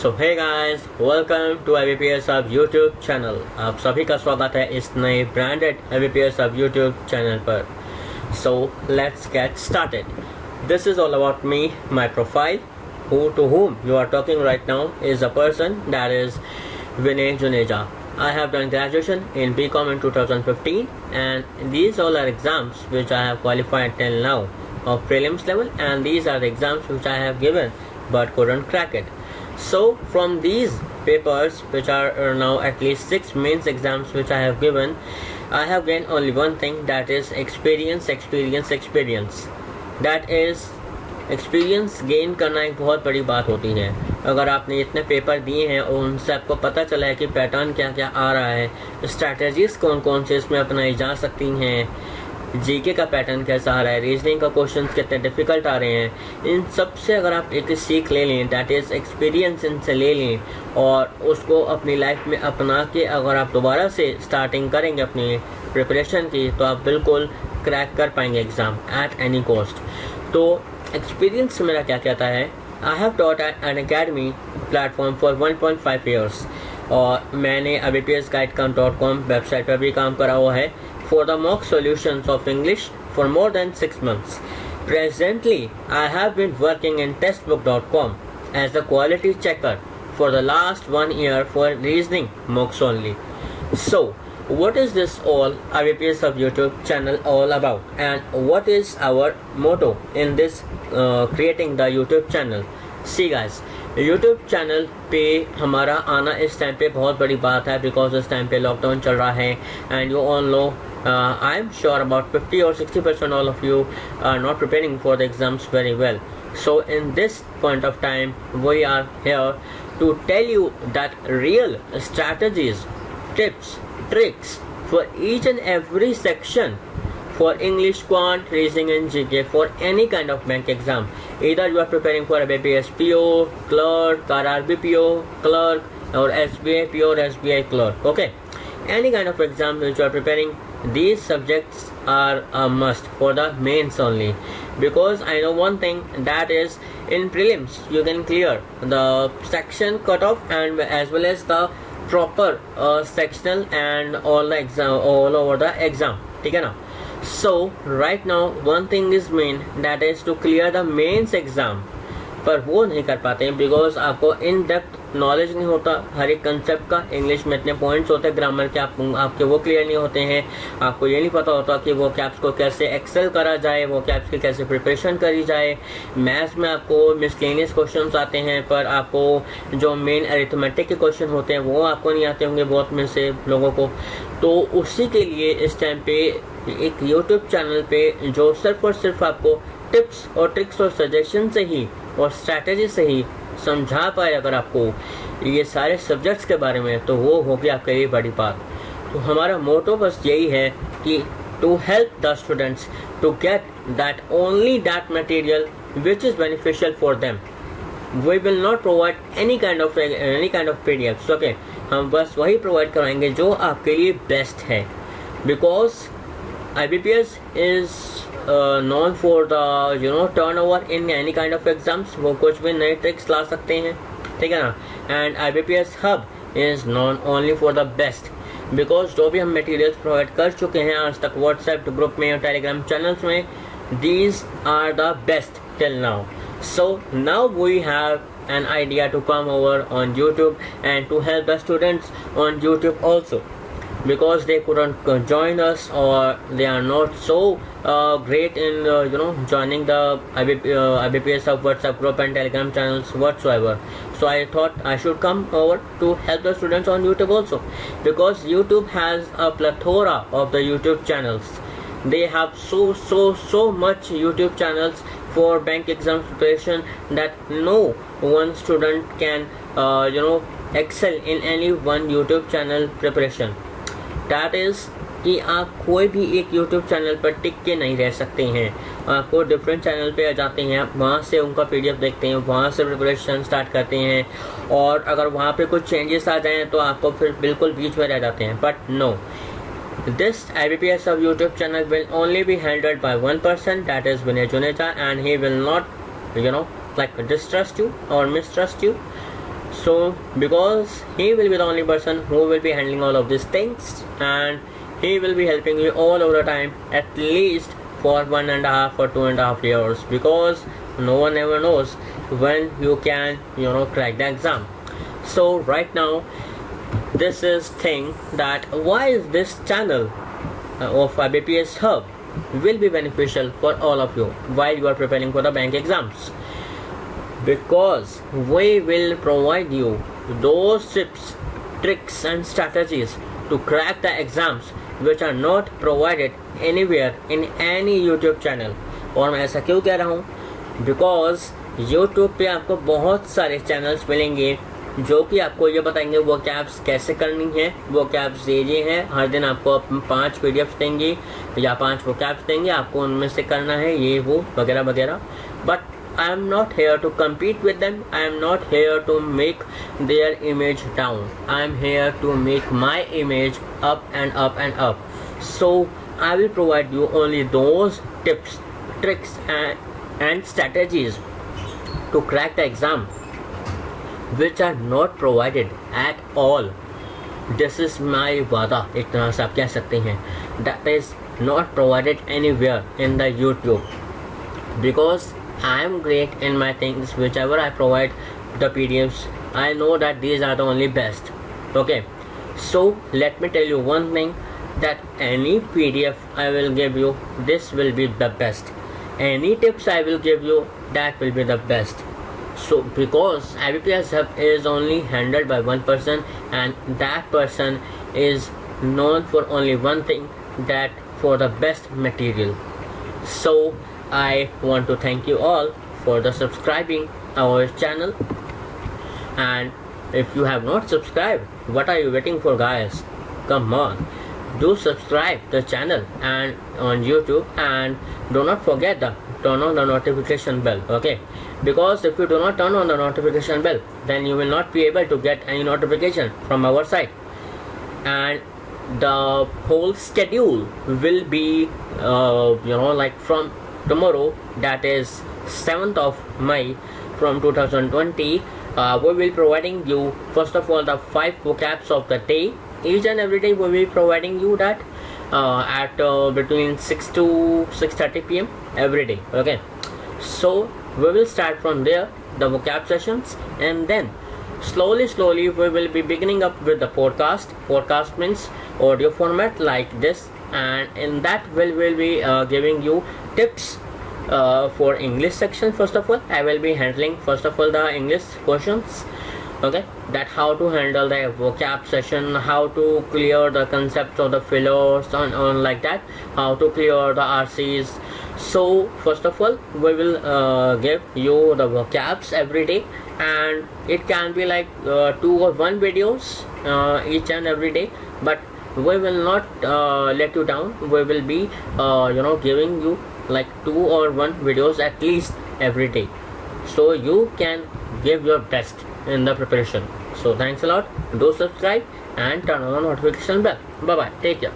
So hey guys, welcome to IBPS hub YouTube channel. आप सभी का स्वागत है इस नए branded IBPS hub YouTube channel पर। So let's get started. This is all about me, my profile. Who to whom you are talking right now is a person that is Vinay Juneja. I have done graduation in BCom in 2015, and these all are exams which I have qualified till now of prelims level, and these are the exams which I have given but couldn't crack it. So from these papers, which are now at least 6 mains exams which I have given, I have gained only one thing, that is experience. That is experience gain करना एक बहुत बड़ी बात होती है। अगर आपने इतने पेपर दिए हैं और उनसे आपको पता चला है कि पैटर्न क्या क्या आ रहा है, स्ट्रैटेजीज कौन कौन से इसमें अपनाई जा सकती हैं, जीके का पैटर्न कैसा आ रहा है, रीजनिंग का क्वेश्चंस कितने डिफिकल्ट आ रहे हैं, इन सब से अगर आप एक सीख ले लें, दैट इज़ एक्सपीरियंस इनसे ले लें और उसको अपनी लाइफ में अपना के अगर आप दोबारा से स्टार्टिंग करेंगे अपनी प्रिपरेशन की, तो आप बिल्कुल क्रैक कर पाएंगे एग्ज़ाम एट एनी कॉस्ट। तो एक्सपीरियंस मेरा क्या कहता है, I have taught an academy platform for 1.5 years और मैंने IBPSGuide.com वेबसाइट पर भी काम करा हुआ है for the mock solutions of English for more than 6 months. Presently, I have been working in testbook.com as a quality checker for the last 1 year for reasoning mocks only. So, what is this all IBPS of YouTube channel all about, and what is our motto in this creating the YouTube channel? See guys, YouTube channel पे हमारा आना इस time पे बहुत बड़ी बात है, because इस टाइम पे लॉकडाउन चल रहा है and you all know I am sure about 50 or 60% all of you are not preparing for the exams very well. So in this point of time we are here to tell you that real strategies, tips, tricks for each and every section for English, Quant, Reasoning and GK for any kind of bank exam. Either you are preparing for IBPS PO Clerk, RRB PO Clerk or SBI PO or SBI Clerk. Okay, any kind of exam which you are preparing, these subjects are a must for the mains only, because I know one thing, that is in prelims you can clear the section cutoff and as well as the proper sectional and all the exam all over the exam. ठीक है ना? So right now one thing is main, that is to clear the mains exam, पर वो नहीं कर पाते हैं because आपको इन डेप्थ नॉलेज नहीं होता हर एक कंसेप्ट का. इंग्लिश में इतने पॉइंट्स होते हैं ग्रामर के, आपके वो क्लियर नहीं होते हैं. आपको ये नहीं पता होता कि वो कैप्स को कैसे एक्सेल करा जाए, वो कैप्स की कैसे प्रिपरेशन करी जाए. मैथ्स में आपको मिसलेनियस क्वेश्चंस आते हैं, पर आपको जो मेन अरिथमेटिक के क्वेश्चन होते हैं वो आपको नहीं आते होंगे बहुत में से लोगों को. तो उसी के लिए इस टाइम पे एक यूट्यूब चैनल पे जो सिर्फ और सिर्फ आपको टिप्स और ट्रिक्स और सजेशन से ही और स्ट्रैटेजी से ही समझा पाए अगर आपको ये सारे सब्जेक्ट्स के बारे में, तो वो होगी आपके लिए बड़ी बात. तो हमारा मोटो बस यही है कि to help the students to get that only that material which is beneficial for them. We will not provide any kind of PDFs. Okay, हम बस वही प्रोवाइड कराएंगे जो आपके लिए बेस्ट है, because IBPS is known for the turnover in any kind of exams. वो कुछ भी नए ट्रिक्स ला सकते हैं, ठीक है ना. And IBPS hub is known only for the best, because जो भी हम मटेरियल्स प्रोवाइड कर चुके हैं आज तक व्हाट्सएप ग्रुप में और टेलीग्राम चैनल्स में, these are the best till now. So now we have an idea to come over on YouTube and to help the students on YouTube also, because they couldn't join us or they are not so great in joining the IBPS of WhatsApp group and Telegram channels whatsoever. So I thought I should come over to help the students on YouTube also, because YouTube has a plethora of the YouTube channels. They have so much YouTube channels for bank exam preparation that no one student can excel in any one YouTube channel preparation. That is कि आप कोई भी एक YouTube channel पर टिक के नहीं रह सकते हैं. आपको डिफरेंट चैनल पे आ जाते हैं, आप वहाँ से उनका PDF देखते हैं, वहाँ से प्रिपरेशन स्टार्ट करते हैं, और अगर वहाँ पे कुछ चेंजेस आ जाएं तो आपको फिर बिल्कुल बीच में रह जाते हैं. But no, this IBPS of YouTube channel will only be handled by one person, that is Vinay Juneja, and he will not distrust you or mistrust you. So because he will be the only person who will be handling all of these things, and he will be helping you all over the time, at least for 1.5 or 2.5 years, because no one ever knows when you can crack the exam. So right now, this is thing that why is this channel of IBPS Hub will be beneficial for all of you while you are preparing for the bank exams, because we will provide you those tips, tricks and strategies to crack the exams which are not provided anywhere in any YouTube channel. और मैं ऐसा क्यों कह रहा हूँ, because YouTube पे आपको बहुत सारे चैनल्स मिलेंगे जो कि आपको ये बताएंगे वो कैप्स कैसे करनी है, वो कैप्स ये हैं, हर दिन आपको 5 PDF देंगे या 5 वो कैप्स देंगे, आपको उनमें से करना है ये वो वगैरह वगैरह. But I am not here to compete with them. I am not here to make their image down. I am here to make my image up and up and up. So I will provide you only those tips, tricks and strategies to crack the exam which are not provided at all. This is my वादा, एक तरह से आप कह सकते हैं. That is not provided anywhere in the YouTube, because I am great in my things. Whichever I provide the PDFs, I know that these are the only best. Okay, so let me tell you one thing, that any PDF I will give you, this will be the best. Any tips I will give you, that will be the best. So because IBPS Hub is only handled by one person, and that person is known for only one thing, that for the best material. So I want to thank you all for the subscribing our channel, and if you have not subscribed, what are you waiting for, guys? Come on, do subscribe the channel and on YouTube, and do not forget to turn on the notification bell. Okay, because if you do not turn on the notification bell, then you will not be able to get any notification from our side, and the whole schedule will be like from tomorrow, that is 7th of May from 2020, we will be providing you first of all the 5 vocabs of the day. Each and every day we will be providing you that at between 6 to 6:30 p.m. every day. Okay, so we will start from there, the vocab sessions, and then slowly we will be beginning up with the podcast. Podcast means audio format like this, and in that we will be giving you tips for English section. First of all, I will be handling first of all the English questions. Okay, that how to handle the vocab session, how to clear the concepts of the fillers on like that, how to clear the RCs. So first of all, we will give you the vocabs every day, and it can be like 2 or 1 videos each and every day, but we will not let you down. We will be giving you like 2 or 1 videos at least every day, so you can give your best in the preparation. So thanks a lot, do subscribe and turn on the notification bell. Bye bye, take care.